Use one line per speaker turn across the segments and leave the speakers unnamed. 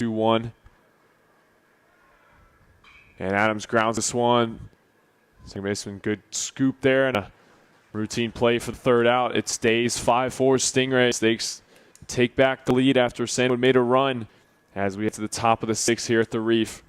2-1. And Adams grounds this one. Second baseman, good scoop there and a routine play for the third out. It stays 5-4 Stingrays. They take back the lead after Sandalwood made a run as we get to the top of the sixth here at the Reef.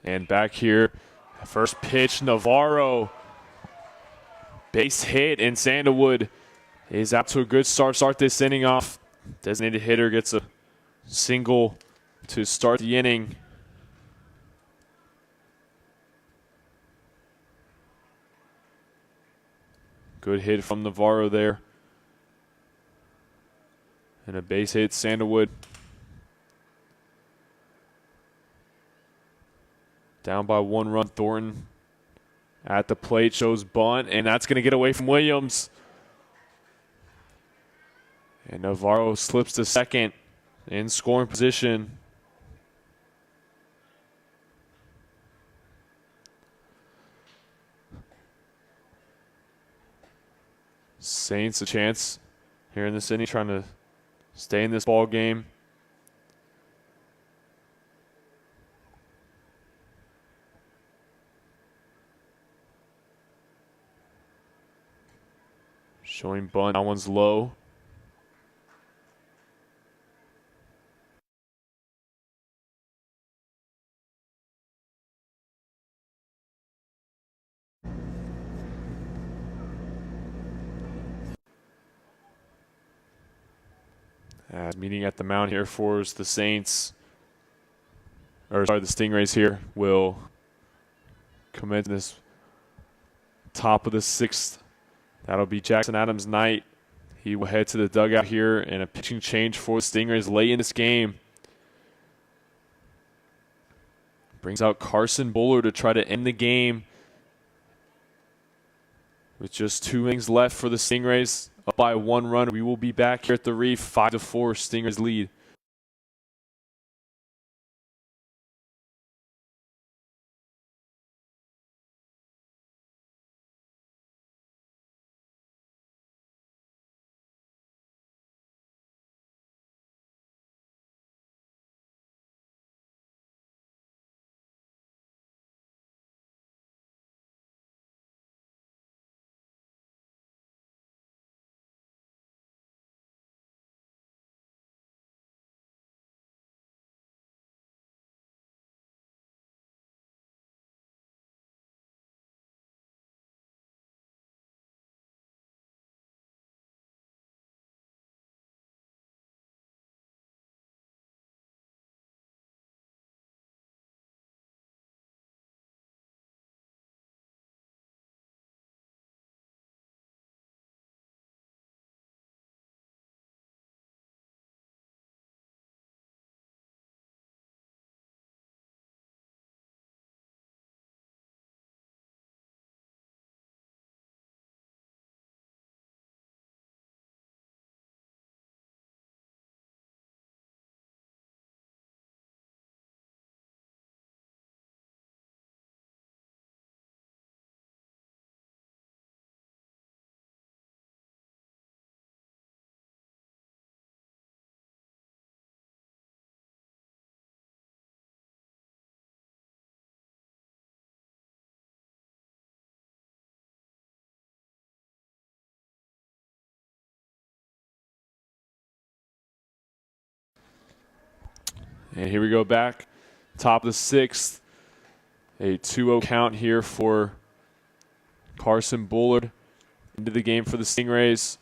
And back here, first pitch, Navarro. Base hit, and Sandalwood is out to a good start this inning off. Designated hitter gets a single to start the inning. Good hit from Navarro there. And a base hit, Sandalwood. Down by 1 run, Thornton at the plate, shows bunt, and that's going to get away from Williams. And Navarro slips to second in scoring position. Saints a chance here in this inning, trying to stay in this ball game. Showing bunt. That one's low. Meeting at the mound here for the Saints, or sorry, the Stingrays here will commence this top of the sixth. That'll be Jackson Adams Knight. He will head to the dugout here, and a pitching change for the Stingrays late in this game. Brings out Carson Buller to try to end the game with just 2 innings left for the Stingrays. Up by 1 run. We will be back here at the Reef. 5-4 Stingrays lead. And here we go back. Top of the sixth. A 2-0 count here for Carson Bullard into the game for the Stingrays.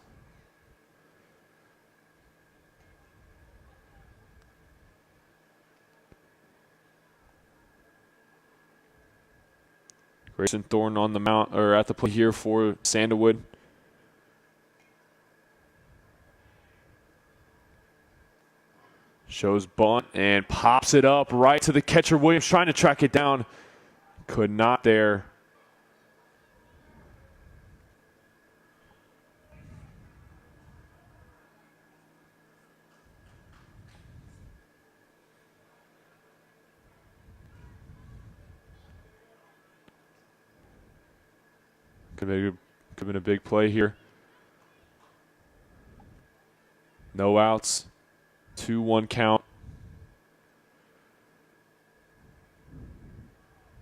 Grayson Thornton on the mount or at the plate here for Sandalwood. Shows bunt and pops it up right to the catcher. Williams trying to track it down. Could not there. Could have been a big play here. No outs. 2-1 count.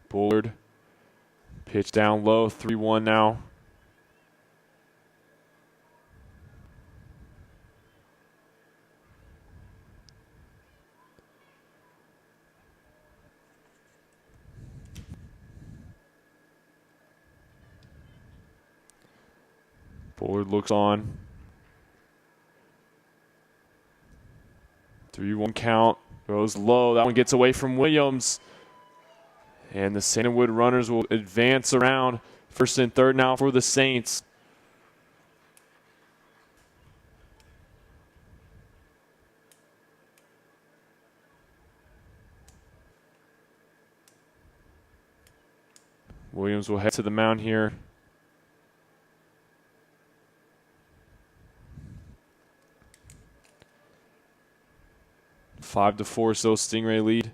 Bullard. Pitch down low. 3-1 now. Bullard looks on. 3-1 count. Goes low. That one gets away from Williams. And the Sandalwood runners will advance around. First and third now for the Saints. Williams will head to the mound here. 5-4, so Stingray lead.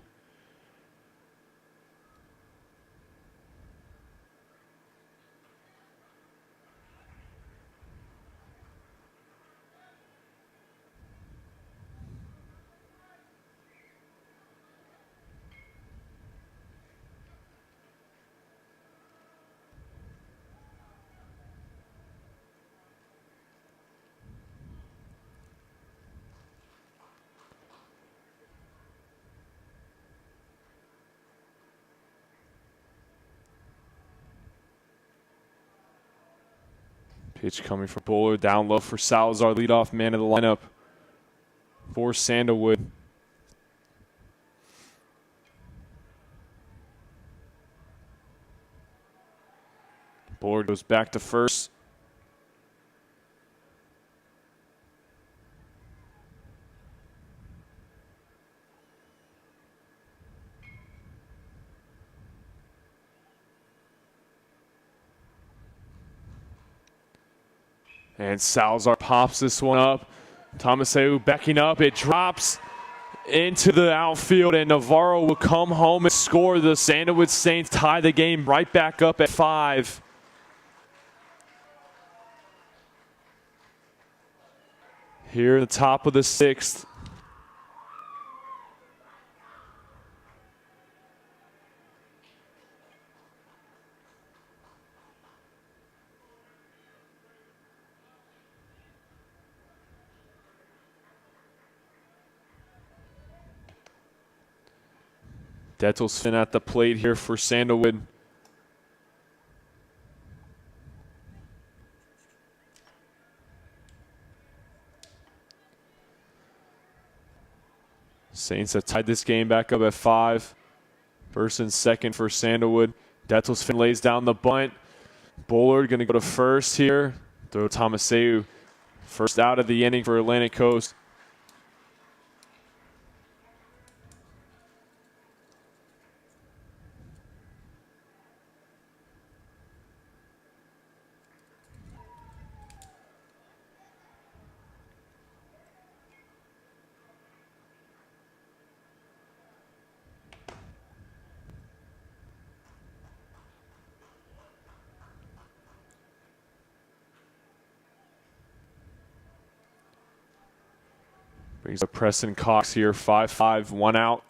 Pitch coming for Bullard, down low for Salazar, leadoff man of the lineup for Sandalwood. Bullard goes back to first. And Salazar pops this one up. Tomaseu backing up. It drops into the outfield, and Navarro will come home and score. The Sandalwood Saints tie the game right back up at 5. Here at the top of the 6th. Detelsfin at the plate here for Sandalwood. Saints have tied this game back up at 5. First and second for Sandalwood. Detelsfin lays down the bunt. Bullard going to go to first here. Throw Tomaseu. First out of the inning for Atlantic Coast. Brings up Preston Cox here, 5-5, 1 out.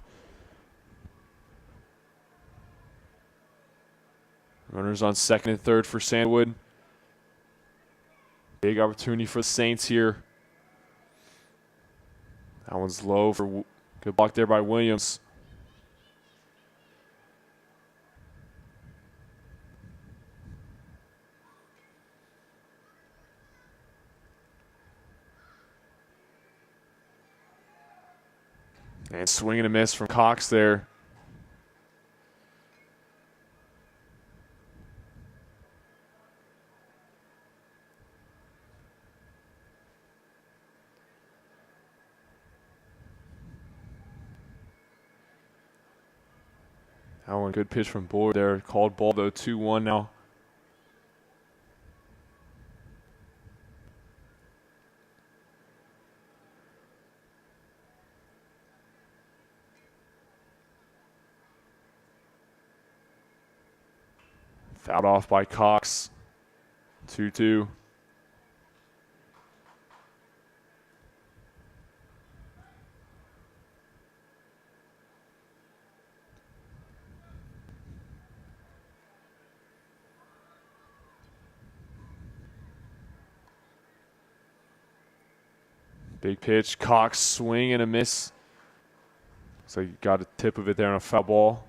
Runners on second and third for Sandalwood. Big opportunity for the Saints here. That one's low for, going Good block there by Williams. And swing and a miss from Cox there. That one, good pitch from Bullard there. Called ball though, 2-1 now. Fouled off by Cox. 2-2. Big pitch. Cox swing and a miss. So you got a tip of it there on a foul ball.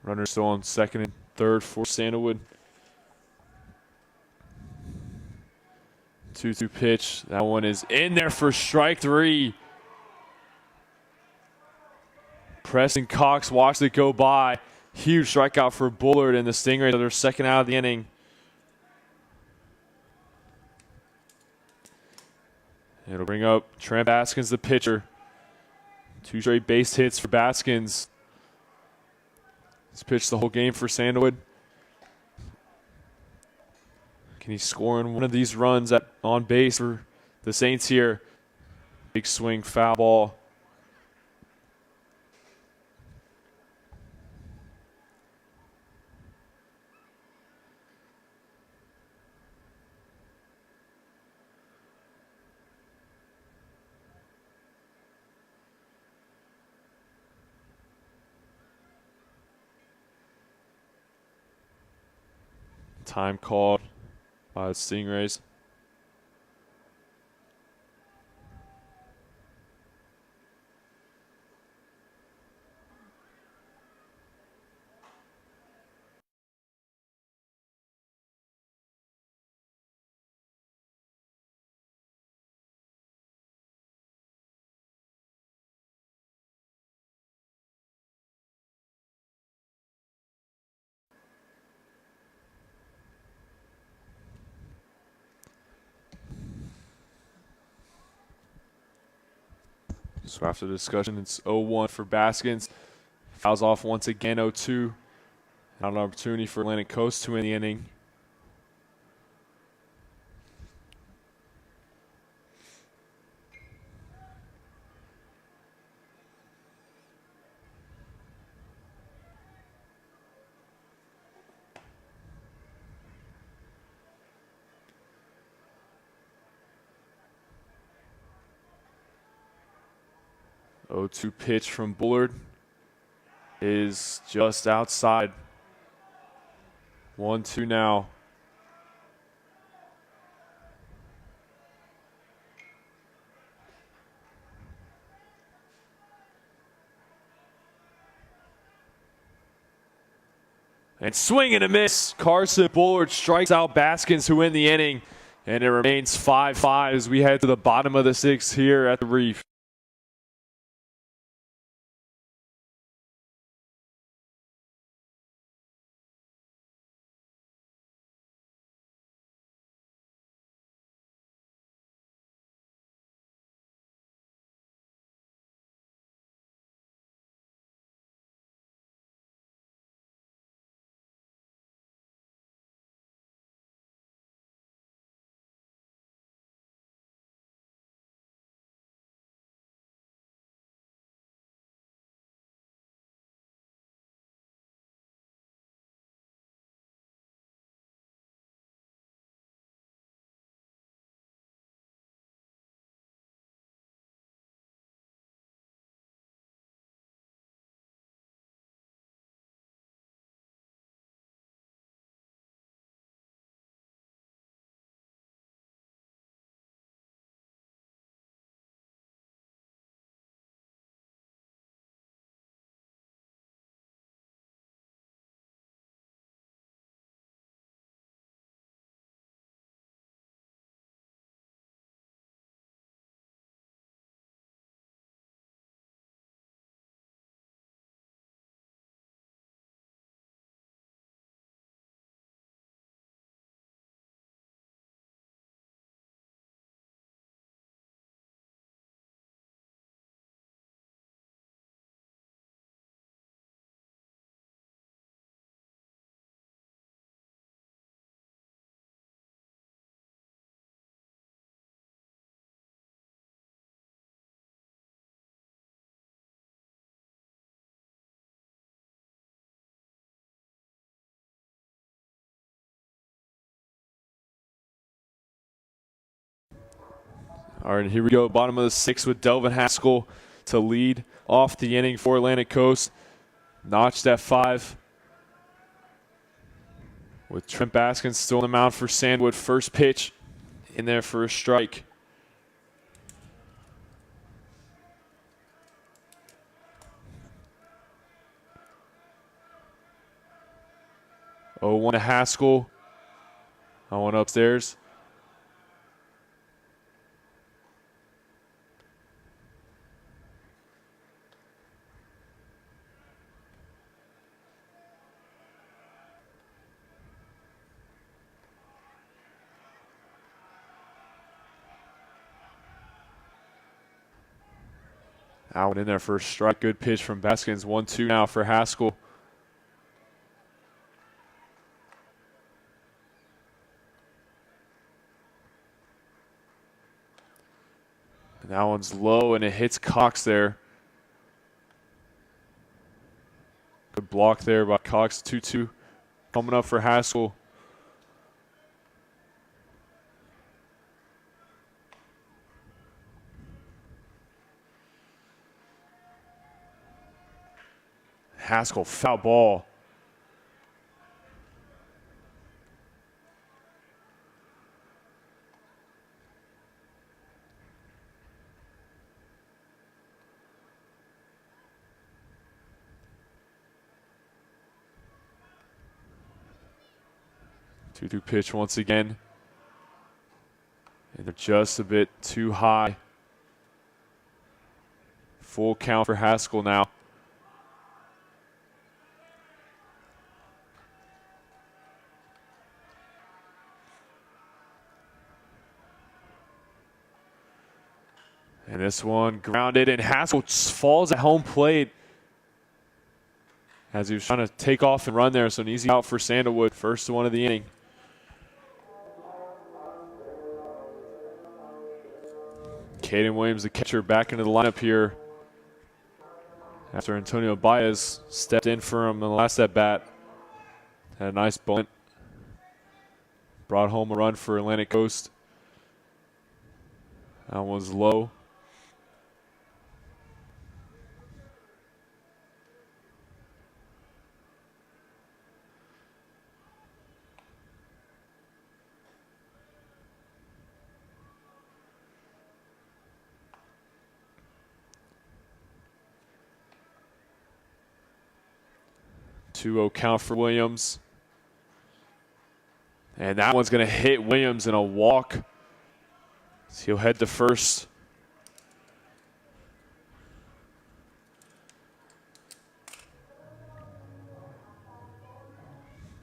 Runner still on second and third for Sandalwood. 2-2 pitch. That one is in there for strike 3. Preston Cox watched it go by. Huge strikeout for Bullard and the Stingrays are their second out of the inning. It'll bring up Trent Baskins, the pitcher. 2 straight base hits for Baskins. He's pitched the whole game for Sandalwood. Can he score in one of these runs on base for the Saints here? Big swing, foul ball. Time called by the Stingrays. So after the discussion, it's 0-1 for Baskins. Fouls off once again, 0-2. Not an opportunity for Atlantic Coast to win the inning. Oh, 2 pitch from Bullard is just outside. 1-2 now. And swing and a miss. Carson Bullard strikes out Baskins, who win the inning. And it remains 5-5 as we head to the bottom of the 6th here at the Reef. All right, here we go. Bottom of the sixth with Delvin Haskell to lead off the inning for Atlantic Coast. Notched at 5. With Trent Baskins still on the mound for Sandalwood. First pitch in there for a strike. Oh, 1 to Haskell. I went upstairs. Out in there for a strike. Good pitch from Baskins. 1-2 now for Haskell. And that one's low, and it hits Cox there. Good block there by Cox. 2-2 coming up for Haskell. Haskell, foul ball. Two-two pitch once again. And they're just a bit too high. Full count for Haskell now. And this one grounded, and Haskell falls at home plate as he was trying to take off and run there. So an easy out for Sandalwood. First one of the inning. Caden Williams, the catcher, back into the lineup here after Antonio Baez stepped in for him in the last at bat. Had a nice bunt. Brought home a run for Atlantic Coast. That one's low. Two-0 count for Williams. And that one's going to hit Williams in a walk. So he'll head to first.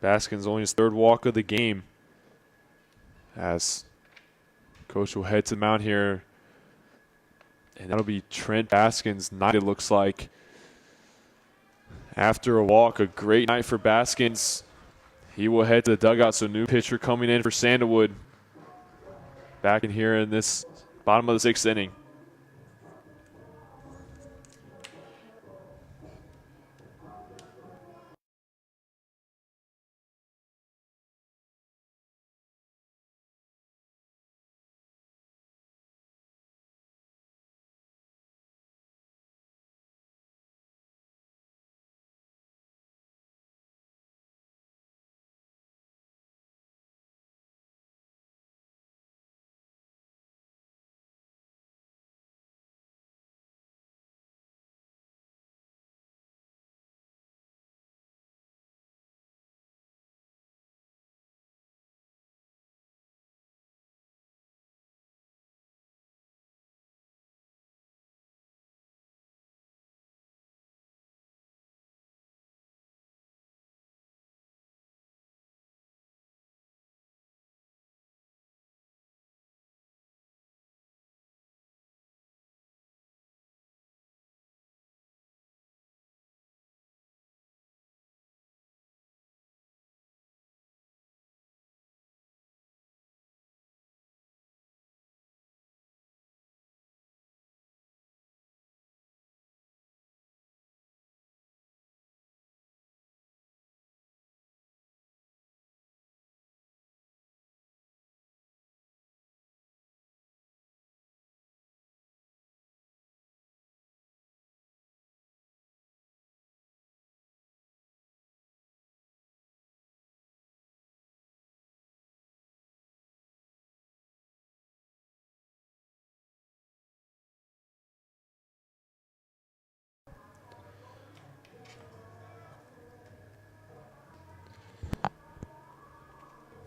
Baskins only his third walk of the game. As coach will head to the mound here. And that'll be Trent Baskins' night, it looks like. After a walk, a great night for Baskins. He will head to the dugout, so new pitcher coming in for Sandalwood. Back in here in this bottom of the sixth inning.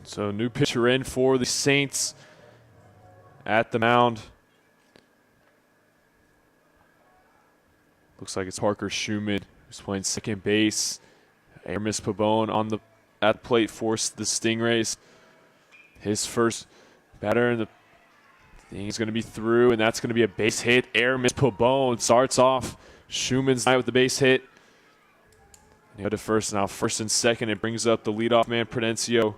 So new pitcher in for the Saints at the mound. Looks like it's Parker Schumann, who's playing second base. Aramis Pabon on the at plate for the Stingrays. His first batter, and the thing is going to be through, and that's going to be a base hit. Aramis Pabon starts off Schumann's night with the base hit. And go to first, now first and second. It brings up the leadoff man, Prudencio.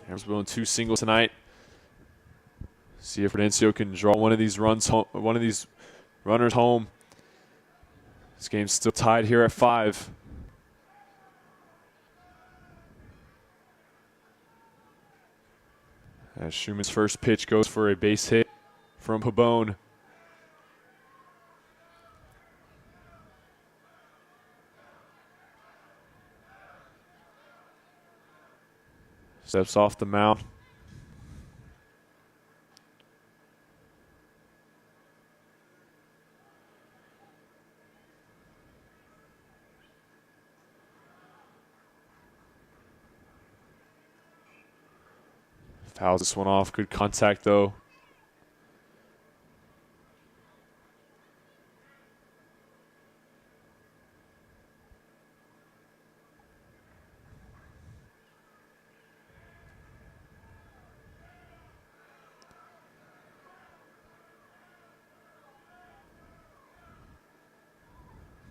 Aramis Pabon 2 singles tonight. See if Prudencio can draw one of these runs home, one of these runners home. This game's still tied here at 5. As Schumann's first pitch goes for a base hit from Pabon. Steps off the mound. Fouls this one off. Good contact, though.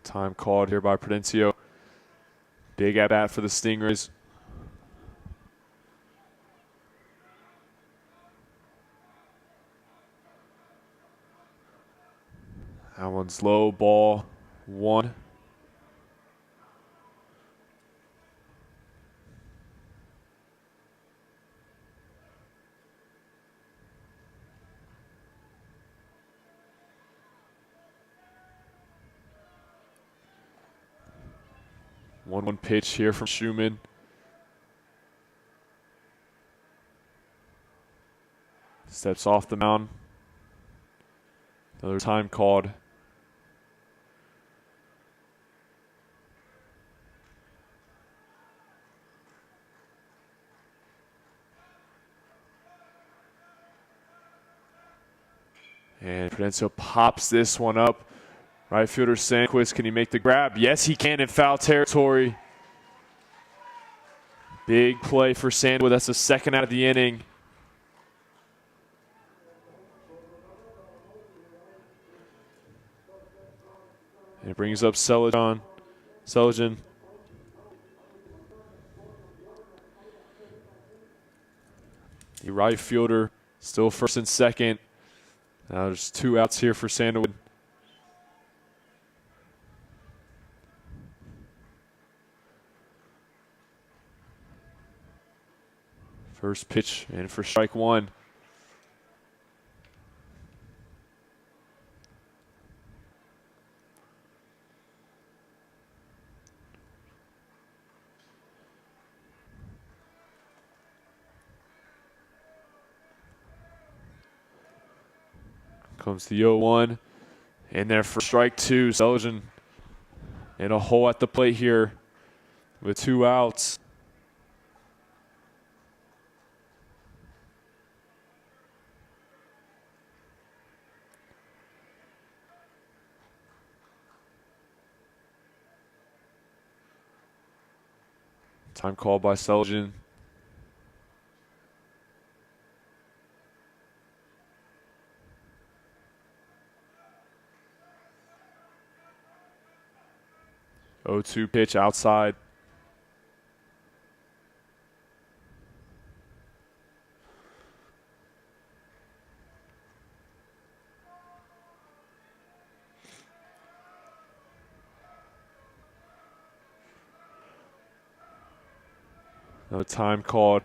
Time called here by Prudencio. Big at bat for the Stingrays. That one's low, ball 1. One pitch here from Schumann. Steps off the mound. Another time called. And Prudencio pops this one up. Right fielder Sandquist, can he make the grab? Yes, he can in foul territory. Big play for Sandalwood. That's the second out of the inning. And it brings up Seligen. The right fielder still first and second. Now there's 2 outs here for Sandalwood. First pitch in for strike 1. Comes the 0-1. In there for strike 2. Seligen in a hole at the plate here with 2 outs. Time called by Seligen. Oh, 2 pitch outside. Another time called.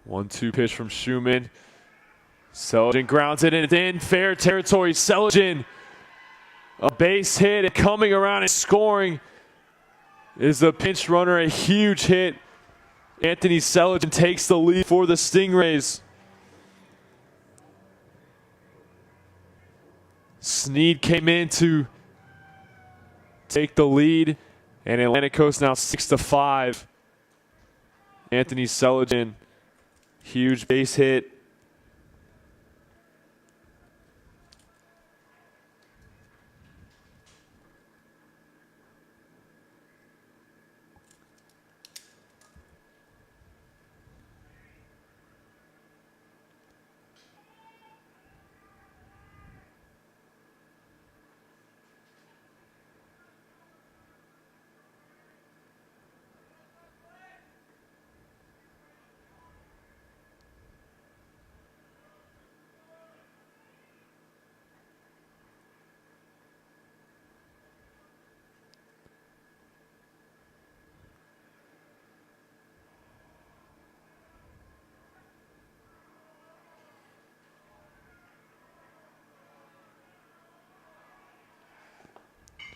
One-two pitch from Schumann. Seligen grounds it in fair territory. Seligen, a base hit, and coming around and scoring is the pinch runner. A huge hit Anthony Seligen takes the lead for the Stingrays. Sneed came in to take the lead, and Atlantic Coast now 6-5. Anthony Seligen, huge base hit.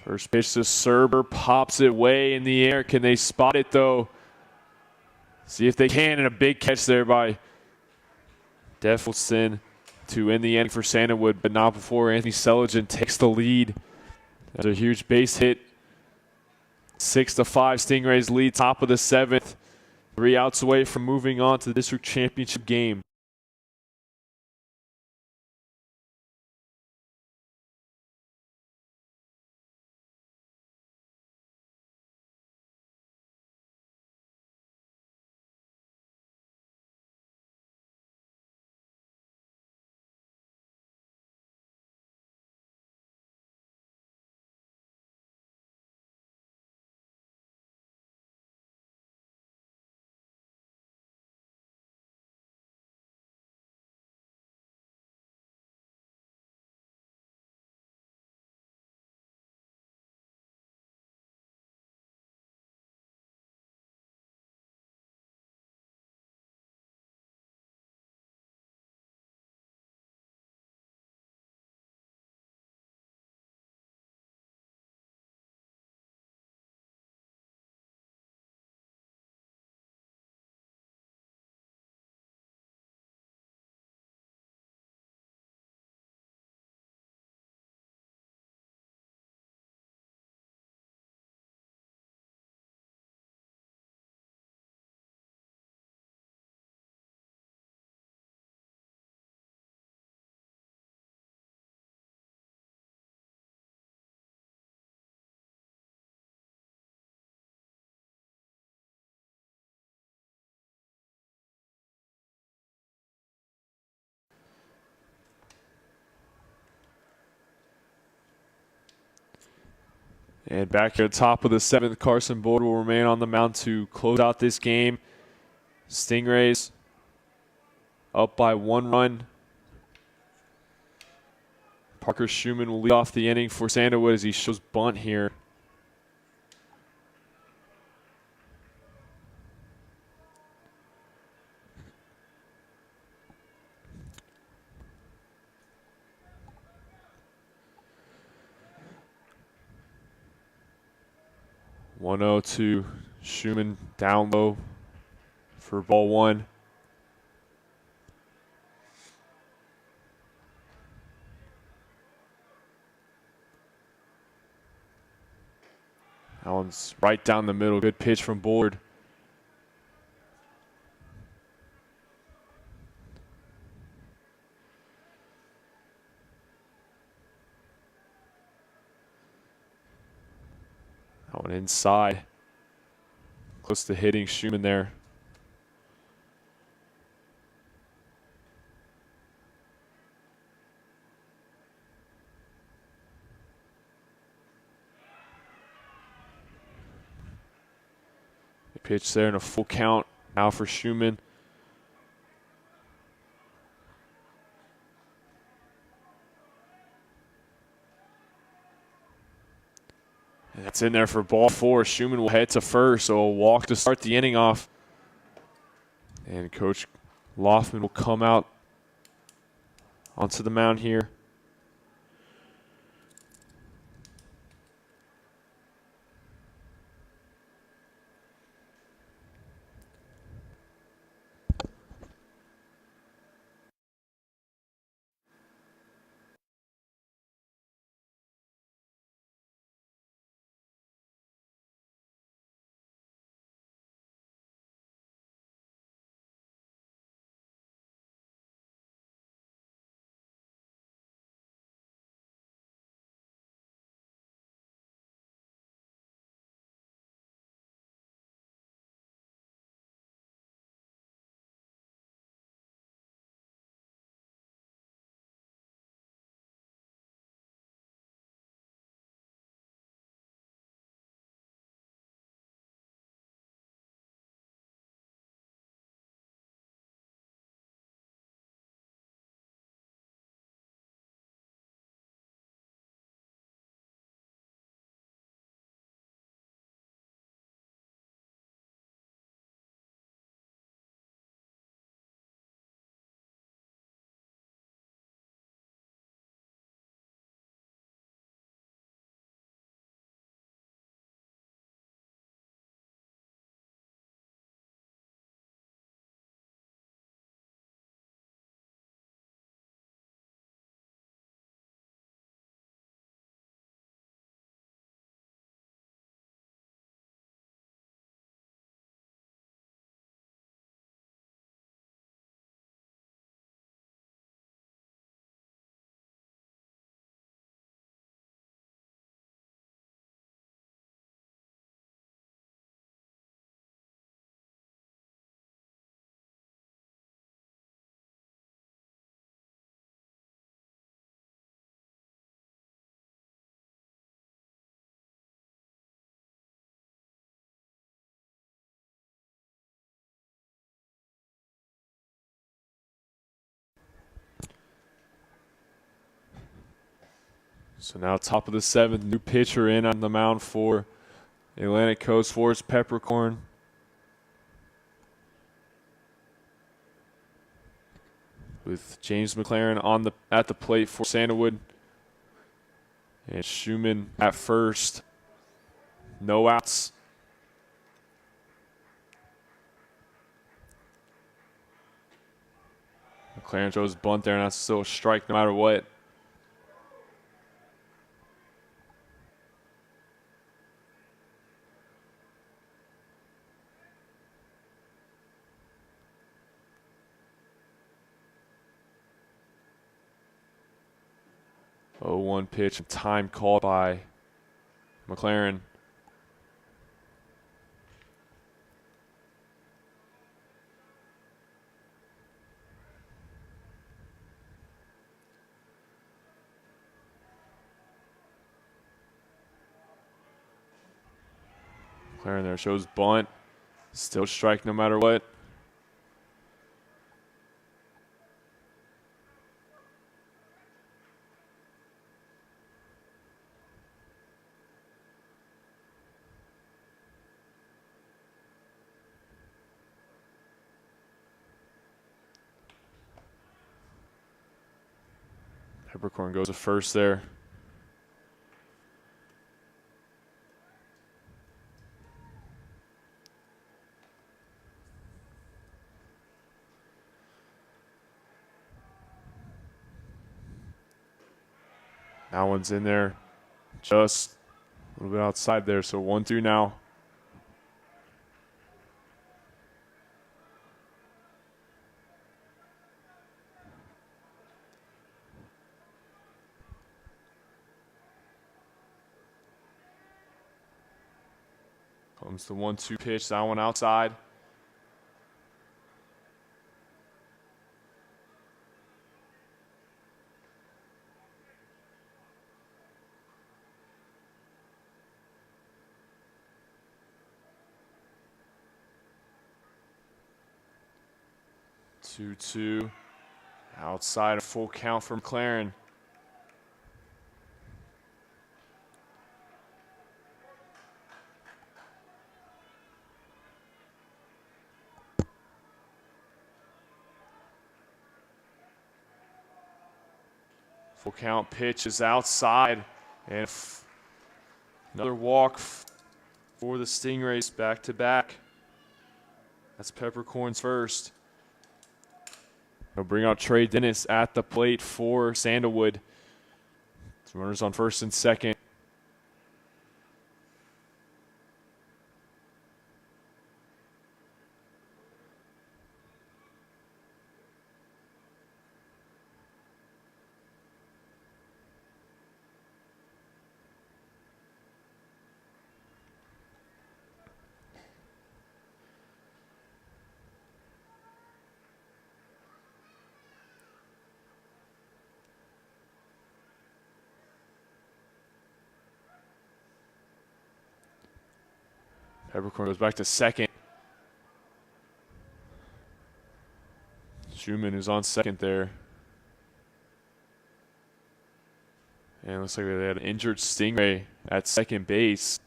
First pitch to Serber, pops it way in the air. Can they spot it though? See if they can, and a big catch there by Deffelson to end the inning for Sandalwood, but not before Anthony Seligen takes the lead. That's a huge base hit. 6-5, Stingrays lead, top of the 7th. 3 outs away from moving on to the district championship game. And back here at the top of the 7th, Carson Boyd will remain on the mound to close out this game. Stingrays up by 1 run. Parker Schumann will lead off the inning for Sandalwood as he shows bunt here. One 0 to Schumann, down low for ball 1. That one's right down the middle. Good pitch from Boyd. That one inside. Close to hitting Schumann there. The pitch there in a full count now for Schumann. And that's in there for ball 4. Schumann will head to first, so a walk to start the inning off. And Coach Loftman will come out onto the mound here. So now top of the 7th, new pitcher in on the mound for Atlantic Coast Forest Peppercorn. With James McLaren at the plate for Sandalwood. And Schumann at first. No outs. McLaren throws bunt there, and that's still a strike no matter what. Oh, 1 pitch, time called by McLaren. McLaren there shows bunt. Still strike no matter what. Peppercorn goes to first there. That one's in there, just a little bit outside there. So 1-2 now. Comes the 1-2 pitch. That one outside. Two outside, a full count from McLaren. Full count pitch is outside, and another walk for the Stingrays back to back. That's Peppercorn's first. They'll bring out Trey Dennis at the plate for Sandalwood. Runners on first and second. Peppercorn goes back to second. Schumann is on second there. And it looks like they had an injured Stingray at second base.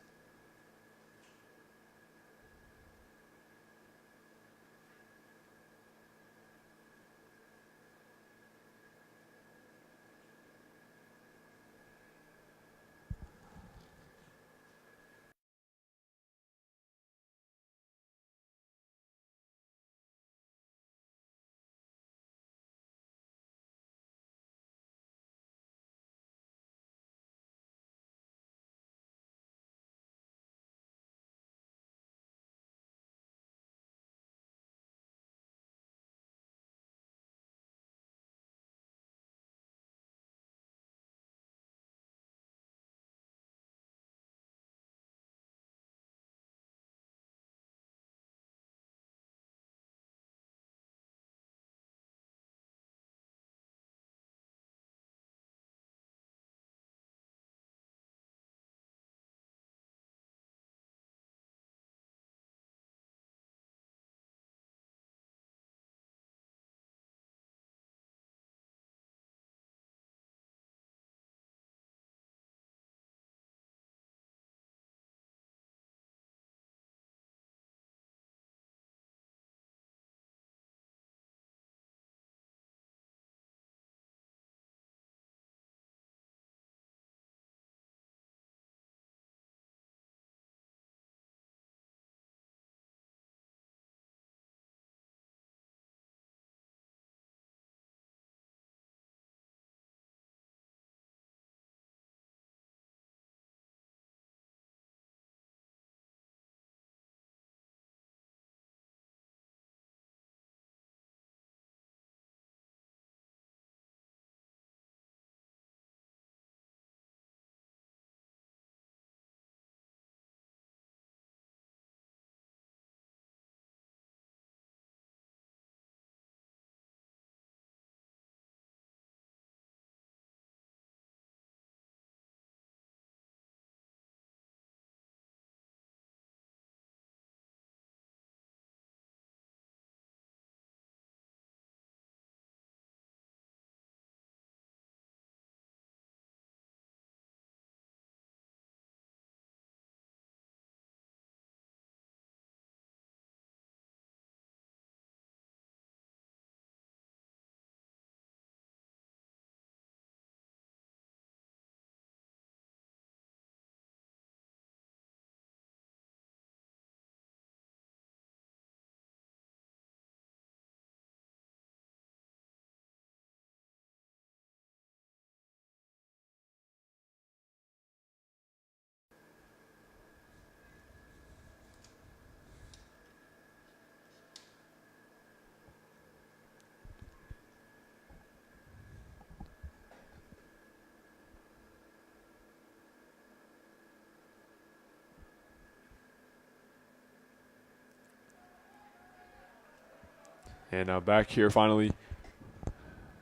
And back here finally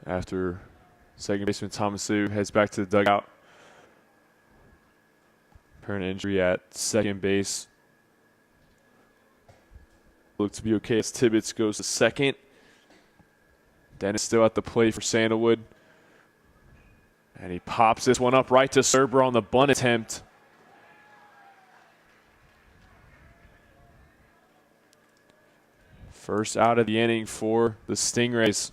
after second baseman Thomasu heads back to the dugout. Apparent injury at second base. Look to be okay as Tibbetts goes to second. Dennis still at the plate for Sandalwood. And he pops this one up right to Serber on the bunt attempt. First out of the inning for the Stingrays.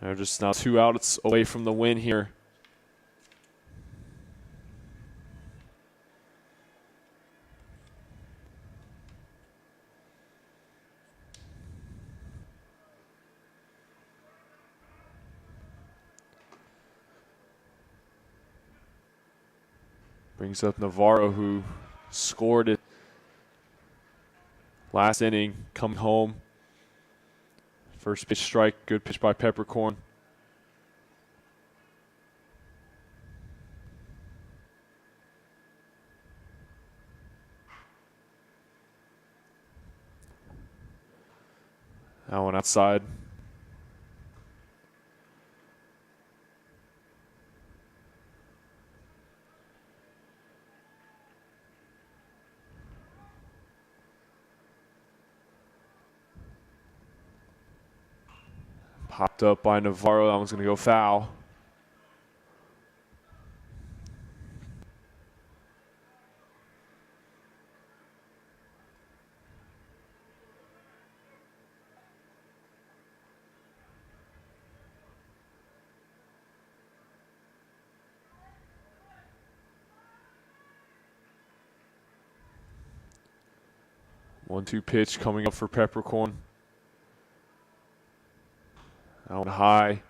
They're just now 2 outs away from the win here. Brings up Navarro, who scored it last inning, coming home. First pitch strike, good pitch by Peppercorn. That one outside. Popped up by Navarro. That one's going to go foul. One-two pitch coming up for Peppercorn. Out high.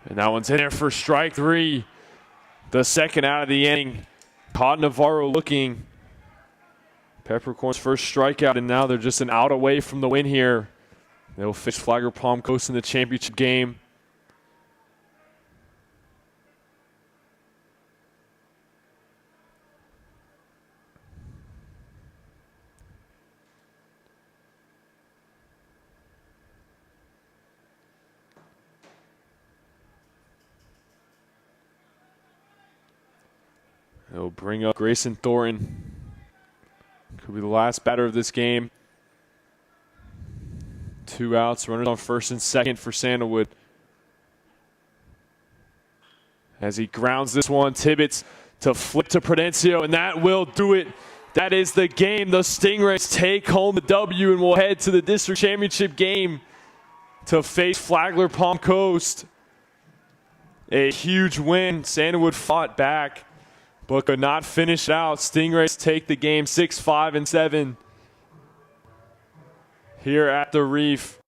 And that one's in there for strike three. The second out of the inning. Caught Navarro looking. Peppercorn's first strikeout, and now they're just an out away from the win here. They'll face Flagler Palm Coast in the championship game. They'll bring up Grayson Thornton. Could be the last batter of this game. 2 outs, runners on first and second for Sandalwood. As he grounds this one, Tibbetts to flip to Prudencio, and that will do it. That is the game. The Stingrays take home the W and will head to the district championship game to face Flagler Palm Coast. A huge win. Sandalwood fought back, but could not finish it out. Stingrays take the game 6-5-7 here at the Reef.